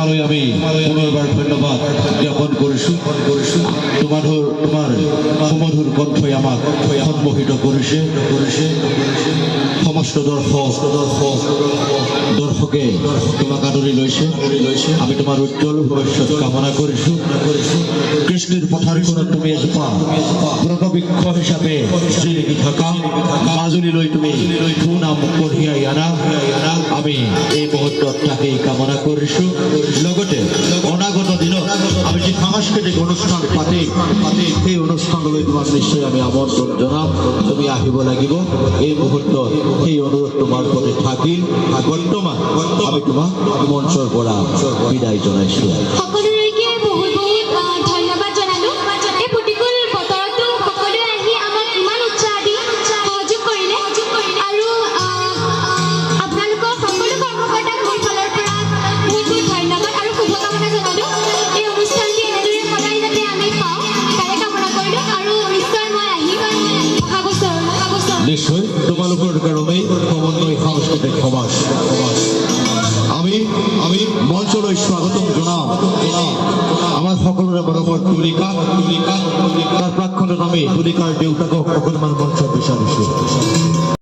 তোমালৈ আমি পুনৰবাৰ ধন্যবাদ জ্ঞাপন কৰিছোঁ তোমাৰ সুমধুৰ কণ্ঠই আমাক সন্মোহিত কৰিছে সমস্ত দৰ্শকে তোমাক আদৰি লৈছে আমি তোমাৰ উজ্জ্বল ভৱিষ্যত কামনা কৰিছোঁ কৃষ্ণৰ পথাৰখনত তুমি এজোপা ব্ৰতবৃক্ষ হিচাপে জিলিকি থকা মাজুলীলৈ তুমি সুনাম কঢ়িয়াই আনা আমি এই মুহূৰ্তত তাকেই কামনা কৰিছোঁ লগতে অনাগত দিনত আমি যি সাংস্কৃতিক অনুষ্ঠান পাতিম সেই অনুষ্ঠানলৈ তোমাক নিশ্চয় আমি আমন্ত্ৰণ জনাম তুমি আহিব লাগিব এই মুহূৰ্তত সেই অনুৰোধ তোমাৰ প্ৰতি থাকিল বৰ্তমান আমি তোমাক মঞ্চৰ পৰা বিদায় জনাইছোঁ সকলোলৈকে বহুত ধন্যবাদ জনালোঁ এই প্ৰতিকূল বতৰতো সকলোৱে আহি আমাক ইমান উৎসাহ দি সহযোগ কৰিলে আৰু আপোনালোকৰ সকলো কৰ্মকৰ্তাক মোৰ ফালৰ পৰা বহুত ধন্যবাদ আৰু শুভকামনা জনালোঁ এই অনুষ্ঠানটি এনেদৰে সদায় যাতে আমি পাওঁ তাৰে কামনা কৰিলোঁ আৰু নিশ্চয় মই আহিম অহা বছৰ নিশ্চয় তোমালোকৰ কাৰণেই সমন্বয় সাংস্কৃতিক সমাজ আমি মঞ্চলৈ স্বাগতম জনাম আমাৰ সকলোৰে মৰমৰ তুলিকা তাৰ প্ৰাক্ষণত আমি তুলিকাৰ দেউতাকক অকণমান মঞ্চ বিচাৰিছোঁ